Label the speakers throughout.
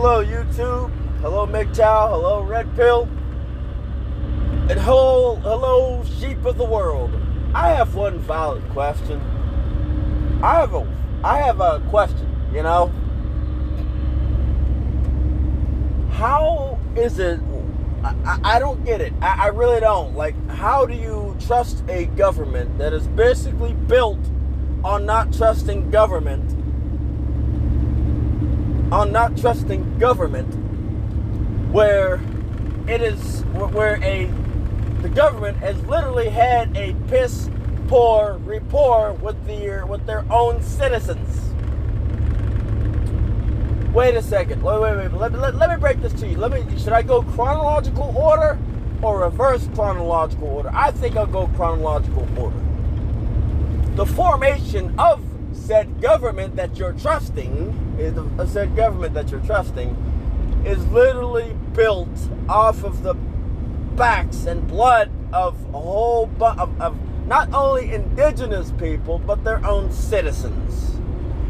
Speaker 1: Hello YouTube, hello MGTOW, hello Red Pill, and hello sheep of the world. I have one valid question. I have a question, How is it, I don't get it. I really don't. Like, how do you trust a government that is basically built on not trusting government? Where the government has literally had a piss poor rapport with their own citizens. Wait a second. Wait. Let me break this to you. Should I go chronological order or reverse chronological order? I think I'll go chronological order. The formation of said government that you're trusting is literally built off of the backs and blood of a whole of not only indigenous people but their own citizens,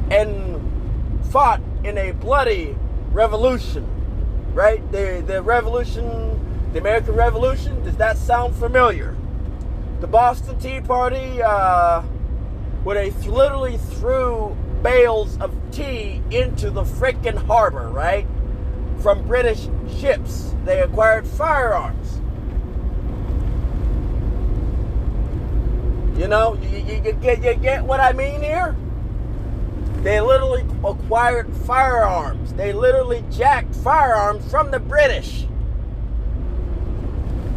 Speaker 1: and fought in a bloody revolution, right? The revolution, the American Revolution. Does that sound familiar? The Boston Tea Party, where they literally threw bales of tea into the frickin' harbor, right? From British ships. They acquired firearms. You get what I mean here? They literally acquired firearms. They literally jacked firearms from the British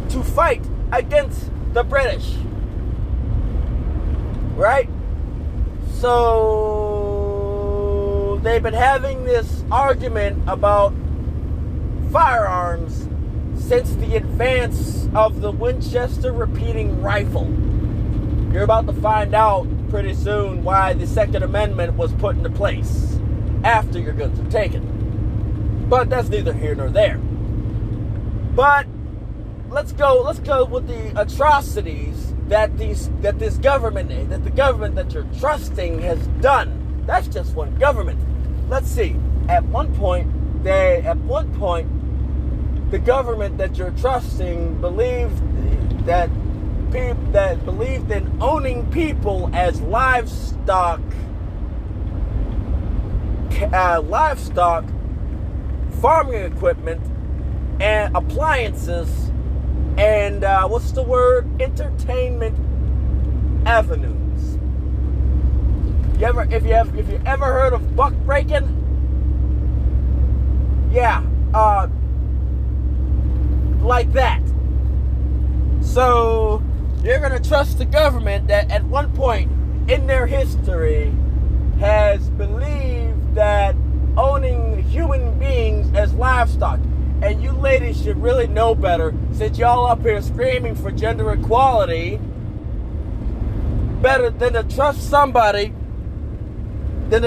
Speaker 1: to fight against the British. Right? So they've been having this argument about firearms since the advance of the Winchester repeating rifle. You're about to find out pretty soon why the Second Amendment was put into place after your guns are taken. But that's neither here nor there. But let's go with the atrocities that the government that you're trusting has done. That's just one government. Let's see. At one point, the government that you're trusting believed in owning people as livestock, farming equipment, and appliances, and entertainment avenues. If you ever heard of buck breaking? Yeah, like that. So you're gonna trust the government that at one point in their history has believed that owning human beings as livestock. And you ladies should really know better, since y'all up here screaming for gender equality, better than to trust somebody that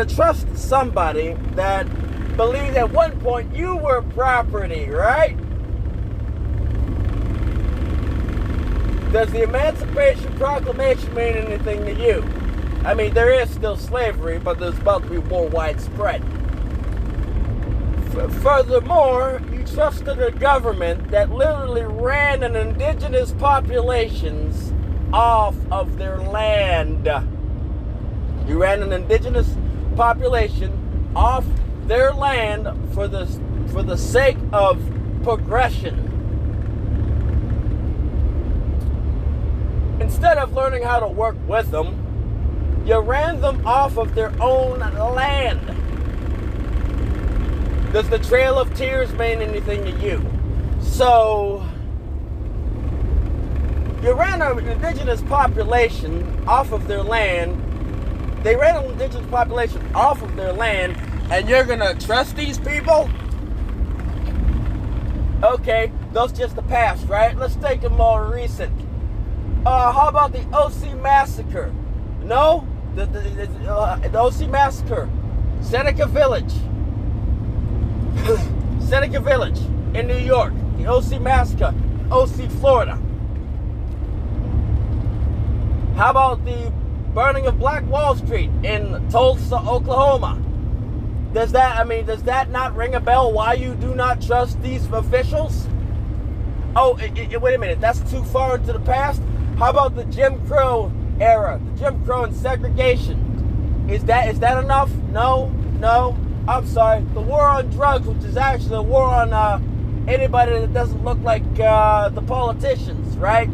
Speaker 1: believed at one point you were property, right? Does the Emancipation Proclamation mean anything to you? I mean, there is still slavery, but there's about to be more widespread. Furthermore, you trusted a government that literally ran an indigenous populations off of their land. You ran an indigenous population off their land for the sake of progression. Instead of learning how to work with them, you ran them off of their own land. Does the Trail of Tears mean anything to you? So, you ran an indigenous population off of their land. They ran an indigenous population off of their land, and you're gonna trust these people? Okay, that's just the past, right? Let's take a more recent. How about the OC Massacre? No? The OC Massacre. Seneca Village. Seneca Village in New York. The OC Massacre. OC, Florida. How about the burning of Black Wall Street in Tulsa, Oklahoma? Does that not ring a bell why you do not trust these officials? Oh, wait a minute. That's too far into the past. How about the Jim Crow era? The Jim Crow and segregation. Is that enough? No. I'm sorry. The war on drugs, which is actually a war on anybody that doesn't look like the politicians, right?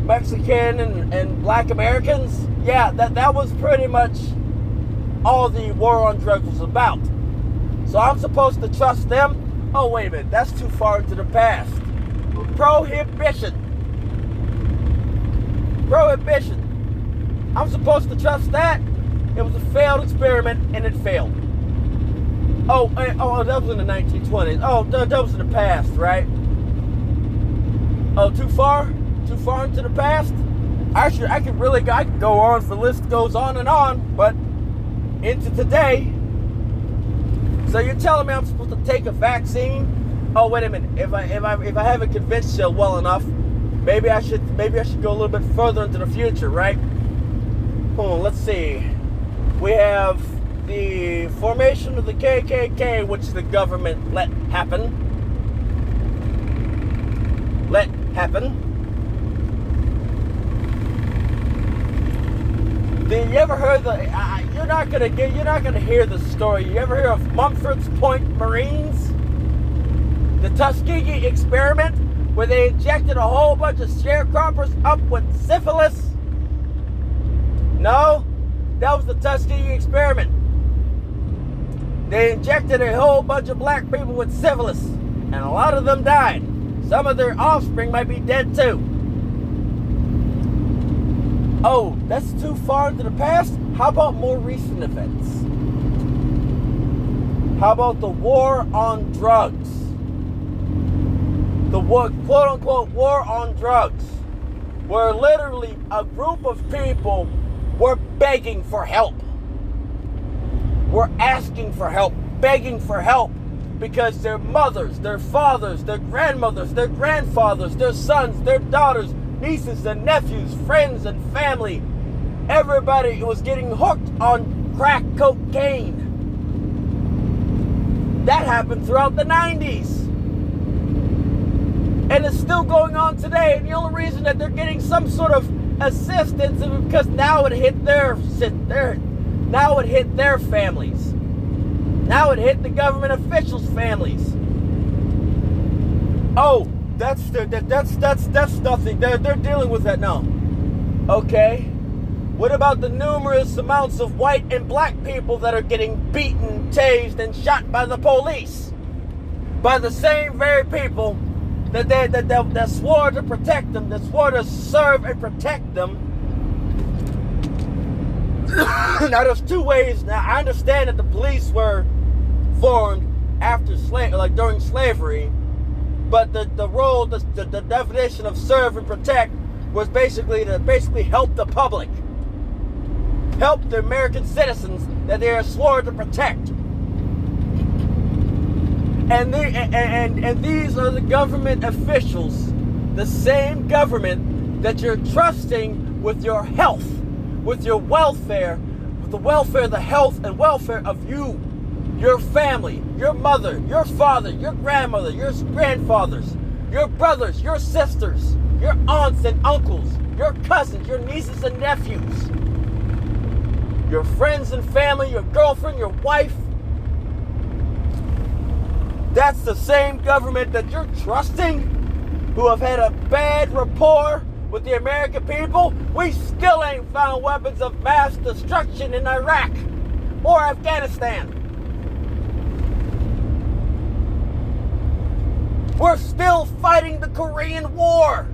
Speaker 1: Mexican and black Americans. Yeah, that was pretty much all the war on drugs was about. So I'm supposed to trust them? Oh, wait a minute. That's too far into the past. Prohibition. I'm supposed to trust that? It was a failed experiment and it failed. Oh, that was in the 1920s. Oh, that was in the past, right? Oh, too far? Too far into the past? I could go on, the list goes on and on, but into today. So you're telling me I'm supposed to take a vaccine? Oh, wait a minute. If I haven't convinced you well enough, maybe I should go a little bit further into the future, right? Let's see. We have the formation of the KKK, which the government let happen. You ever heard you're not gonna hear the story. You ever hear of Mumford's Point Marines? The Tuskegee experiment, where they injected a whole bunch of sharecroppers up with syphilis? No, that was the Tuskegee experiment. They injected a whole bunch of black people with syphilis, and a lot of them died. Some of their offspring might be dead too. Oh, that's too far into the past? How about more recent events? How about the war on drugs? The war, quote-unquote war on drugs, where literally a group of people were begging for help. Were asking for help, begging for help, because their mothers, their fathers, their grandmothers, their grandfathers, their sons, their daughters, nieces and nephews, friends and family, everybody was getting hooked on crack cocaine. That happened throughout the 90s. And it's still going on today. And the only reason that they're getting some sort of assistance is because now it hit their families. Now it hit the government officials' families. Oh, that's nothing. They're dealing with that now. Okay. What about the numerous amounts of white and black people that are getting beaten, tased, and shot by the police? By the same very people that swore to protect them, that swore to serve and protect them. Now, there's two ways. Now, I understand that the police were formed after during slavery, but the definition of serve and protect was basically to help the public, help the American citizens that they are sworn to protect. And these are the government officials, the same government that you're trusting with your health, with your welfare, with the health and welfare of you, your family, your mother, your father, your grandmother, your grandfathers, your brothers, your sisters, your aunts and uncles, your cousins, your nieces and nephews, your friends and family, your girlfriend, your wife. That's the same government that you're trusting, who have had a bad rapport with the American people. We still ain't found weapons of mass destruction in Iraq or Afghanistan. We're still fighting the Korean War.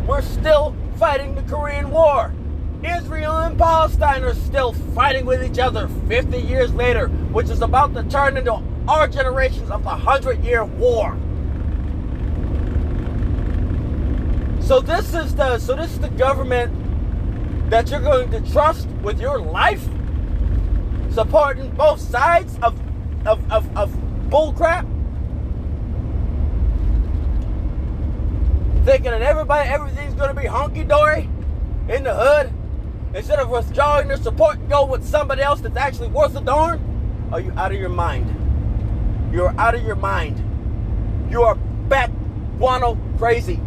Speaker 1: We're still fighting the Korean War. Israel and Palestine are still fighting with each other 50 years later, which is about to turn into our generations of the 100-year war. So this is the government that you're going to trust with your life, supporting both sides of bullcrap, thinking that everything's going to be hunky dory. in the hood, instead of withdrawing their support and go with somebody else that's actually worth a darn? Are you out of your mind? You're out of your mind. You are bat guano crazy.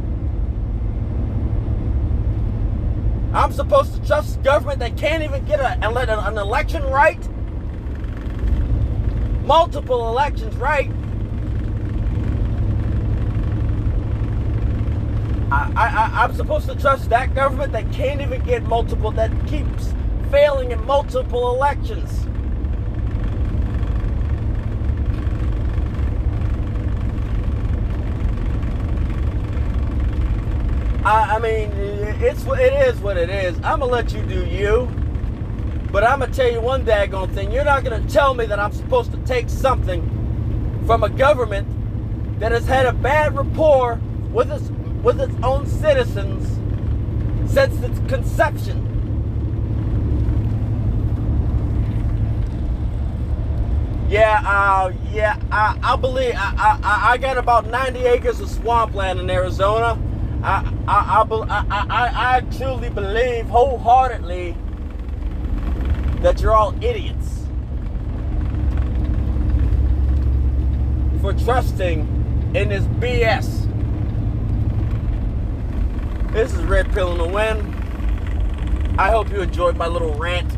Speaker 1: I'm supposed to trust government that can't even get an election right? Multiple elections right? I'm supposed to trust that government that can't even get multiple, that keeps failing in multiple elections. I mean, it is what it is. I'm going to let you do you. But I'm going to tell you one daggone thing. You're not going to tell me that I'm supposed to take something from a government that has had a bad rapport with its own citizens since its conception. I believe I got about 90 acres of swampland in Arizona. I truly believe wholeheartedly that you're all idiots for trusting in this BS. This is Red Pill in the Wind. I hope you enjoyed my little rant.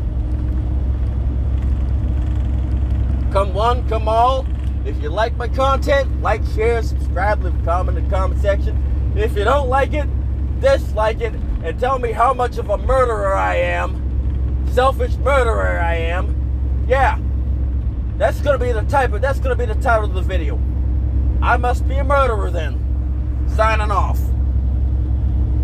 Speaker 1: Come one, come all. If you like my content, like, share, subscribe, leave a comment in the comment section. If you don't like it, dislike it, and tell me how much of a murderer I am. Selfish murderer I am. Yeah. That's gonna be the title of the video. I must be a murderer then. Signing off.